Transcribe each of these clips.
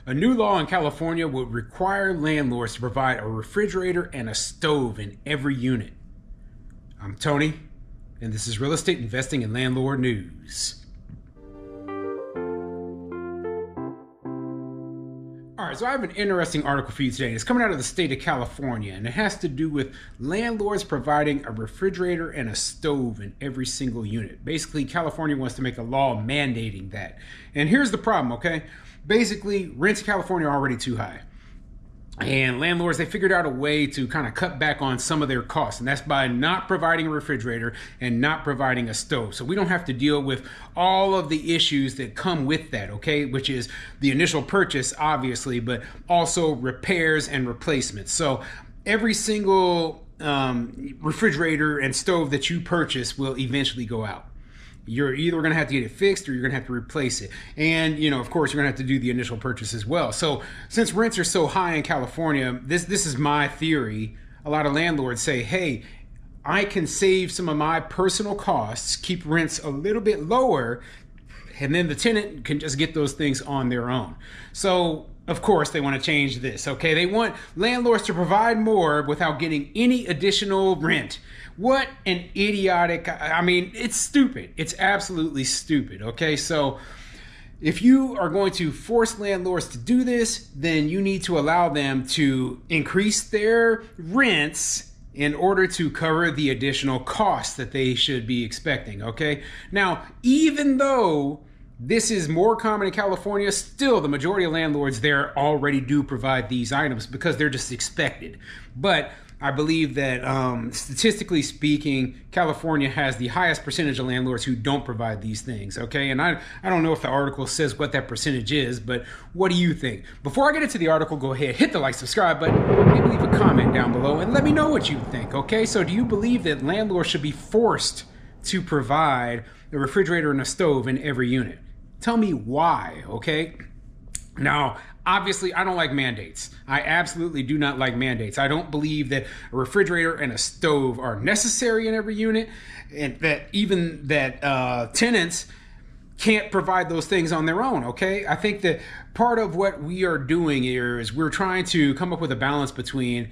A new law in California would require landlords to provide a refrigerator and a stove in every unit. I'm Tony, and this is Real Estate Investing and Landlord News. All right, so I have an interesting article for you today, and it's coming out of the state of California, and it has to do with landlords providing a refrigerator and a stove in every single unit. Basically, California wants to make a law mandating that. And here's the problem, okay? Basically, rents in California are already too high. And landlords, they figured out a way to kind of cut back on some of their costs, and that's by not providing a refrigerator and not providing a stove. So we don't have to deal with all of the issues that come with that, okay? Which is the initial purchase, obviously, but also repairs and replacements. So every single refrigerator and stove that you purchase will eventually go out. You're either going to have to get it fixed or you're going to have to replace it. And, of course, you're going to have to do the initial purchase as well. So since rents are so high in California, this is my theory. A lot of landlords say, hey, I can save some of my personal costs, keep rents a little bit lower, and then the tenant can just get those things on their own. So, of course, they want to change this, okay? They want landlords to provide more without getting any additional rent. What an idiotic, it's stupid. It's absolutely stupid, okay? So if you are going to force landlords to do this, then you need to allow them to increase their rents in order to cover the additional costs that they should be expecting, okay? Now, even though this is more common in California, still the majority of landlords there already do provide these items because they're just expected. But I believe that statistically speaking, California has the highest percentage of landlords who don't provide these things, okay? And I don't know if the article says what that percentage is, but what do you think? Before I get into the article, go ahead, hit the like, subscribe button, maybe leave a comment down below and let me know what you think, okay? So do you believe that landlords should be forced to provide a refrigerator and a stove in every unit? Tell me why, okay? Now, obviously, I don't like mandates. I absolutely do not like mandates. I don't believe that a refrigerator and a stove are necessary in every unit, and that even that tenants can't provide those things on their own, okay? I think that part of what we are doing here is we're trying to come up with a balance between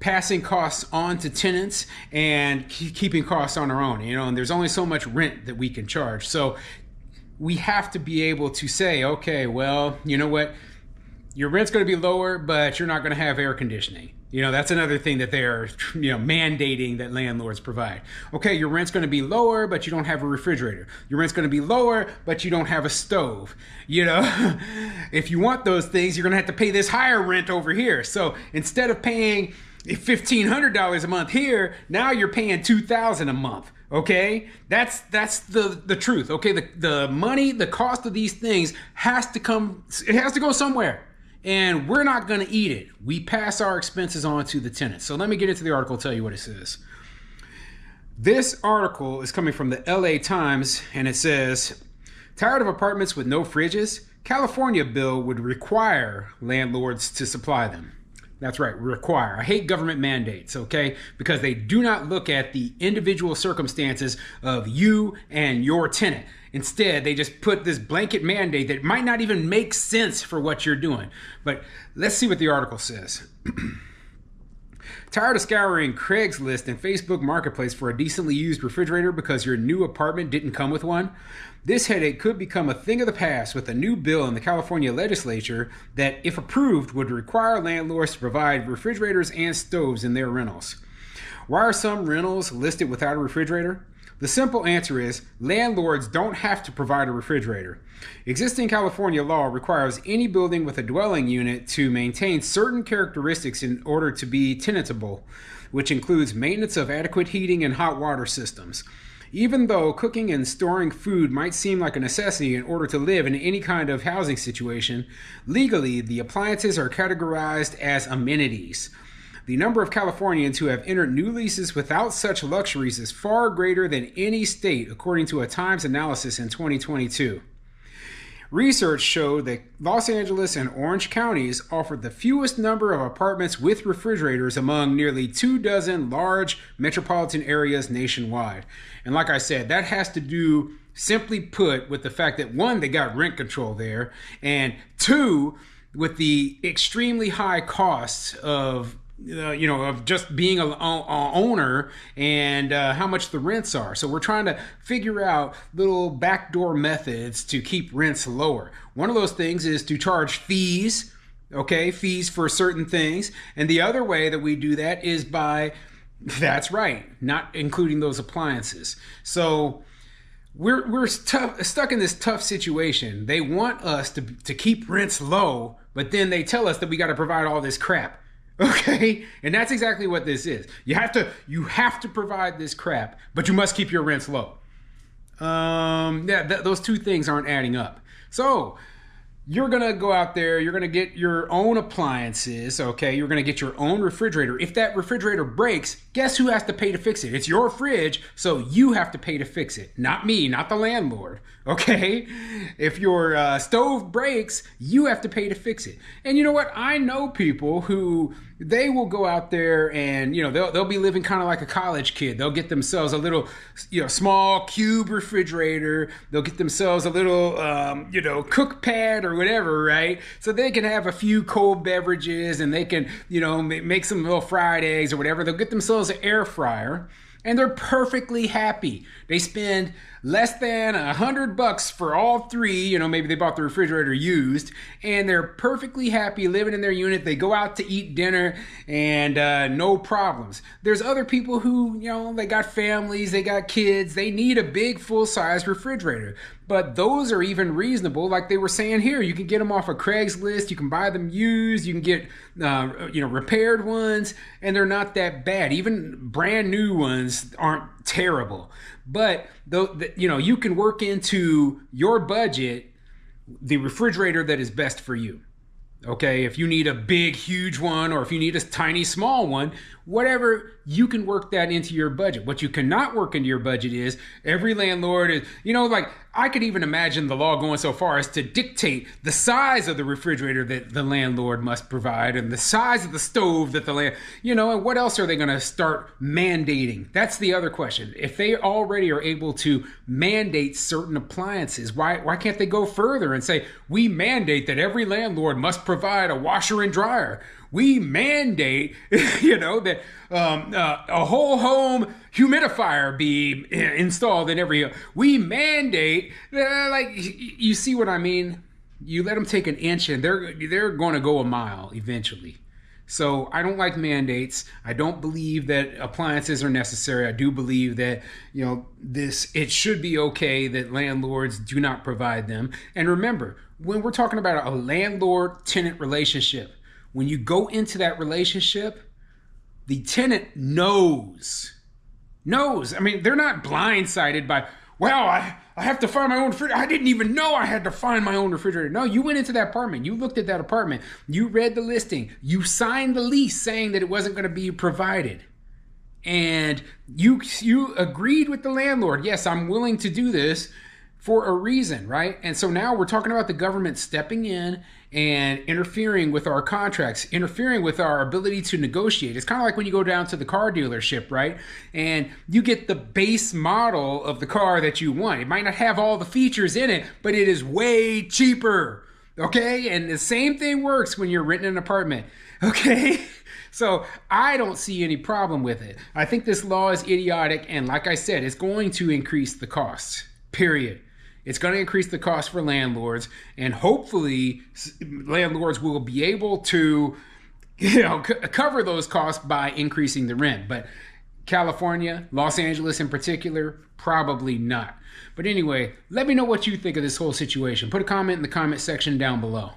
passing costs on to tenants and keeping costs on our own, and there's only so much rent that we can charge. So we have to be able to say, okay, well, you know what? Your rent's going to be lower, but you're not going to have air conditioning. That's another thing that they're, mandating that landlords provide. Okay, your rent's going to be lower, but you don't have a refrigerator. Your rent's going to be lower, but you don't have a stove. If you want those things, you're going to have to pay this higher rent over here. So instead of paying $1,500 a month here, now you're paying $2,000 a month. Okay, that's the truth. Okay, the money, the cost of these things has to go somewhere, and we're not going to eat it. We pass our expenses on to the tenants. So let me get into the article and tell you what it says. This article is coming from the LA Times, and it says, tired of apartments with no fridges? California bill would require landlords to supply them. That's right, require. I hate government mandates, okay? Because they do not look at the individual circumstances of you and your tenant. Instead, they just put this blanket mandate that might not even make sense for what you're doing. But let's see what the article says. Tired of scouring Craigslist and Facebook Marketplace for a decently used refrigerator because your new apartment didn't come with one? This headache could become a thing of the past with a new bill in the California legislature that, if approved, would require landlords to provide refrigerators and stoves in their rentals. Why are some rentals listed without a refrigerator? The simple answer is landlords don't have to provide a refrigerator. Existing California law requires any building with a dwelling unit to maintain certain characteristics in order to be tenantable, which includes maintenance of adequate heating and hot water systems. Even though cooking and storing food might seem like a necessity in order to live in any kind of housing situation, legally, the appliances are categorized as amenities. The number of Californians who have entered new leases without such luxuries is far greater than any state, according to a Times analysis in 2022. Research showed that Los Angeles and Orange counties offered the fewest number of apartments with refrigerators among nearly 24 large metropolitan areas nationwide. And like I said, that has to do, simply put, with the fact that one, they got rent control there, and two, with the extremely high costs of of just being a owner and how much the rents are. So we're trying to figure out little backdoor methods to keep rents lower. One of those things is to charge fees, okay, fees for certain things. And the other way that we do that is by, that's right, not including those appliances. So we're stuck in this tough situation. They want us to keep rents low, but then they tell us that we got to provide all this crap. Okay, and that's exactly what this is. You have to provide this crap, but you must keep your rents low. Those two things aren't adding up. So you're gonna go out there, you're gonna get your own appliances, okay? You're gonna get your own refrigerator. If that refrigerator breaks, guess who has to pay to fix it? It's your fridge, so you have to pay to fix it. Not me, not the landlord, okay? If your stove breaks, you have to pay to fix it. And you know what? I know people who, they will go out there and, they'll be living kind of like a college kid. They'll get themselves a little, small cube refrigerator. They'll get themselves a little, cook pad or whatever, right? So they can have a few cold beverages and they can, make some little fried eggs or whatever. They'll get themselves an air fryer and they're perfectly happy. They spend less than $100 for all three. Maybe they bought the refrigerator used, and they're perfectly happy living in their unit. They go out to eat dinner and no problems. There's other people who, they got families, they got kids, they need a big full-size refrigerator. But those are even reasonable. Like they were saying here, you can get them off of Craigslist, you can buy them used, you can get repaired ones, and they're not that bad. Even brand new ones aren't terrible. But you can work into your budget the refrigerator that is best for you. Okay, if you need a big, huge one, or if you need a tiny, small one, whatever, you can work that into your budget. What you cannot work into your budget is every landlord is, I could even imagine the law going so far as to dictate the size of the refrigerator that the landlord must provide and the size of the stove that and what else are they going to start mandating? That's the other question. If they already are able to mandate certain appliances, why can't they go further and say, we mandate that every landlord must provide a washer and dryer? We mandate, that a whole home humidifier be installed in every. We mandate, you see what I mean? You let them take an inch, and they're going to go a mile eventually. So I don't like mandates. I don't believe that appliances are necessary. I do believe that it should be okay that landlords do not provide them. And remember, when we're talking about a landlord-tenant relationship, when you go into that relationship, the tenant knows. I mean, they're not blindsided by, I have to find my own refrigerator. I didn't even know I had to find my own refrigerator. No, you went into that apartment. You looked at that apartment. You read the listing. You signed the lease saying that it wasn't going to be provided. And you agreed with the landlord. Yes, I'm willing to do this for a reason, right? And so now we're talking about the government stepping in and interfering with our contracts, interfering with our ability to negotiate. It's kind of like when you go down to the car dealership, right? And you get the base model of the car that you want. It might not have all the features in it, but it is way cheaper, okay? And the same thing works when you're renting an apartment, okay? So I don't see any problem with it. I think this law is idiotic, and like I said, it's going to increase the costs, period. It's going to increase the cost for landlords, and hopefully landlords will be able to cover those costs by increasing the rent. But California, Los Angeles in particular, probably not. But anyway, let me know what you think of this whole situation. Put a comment in the comment section down below.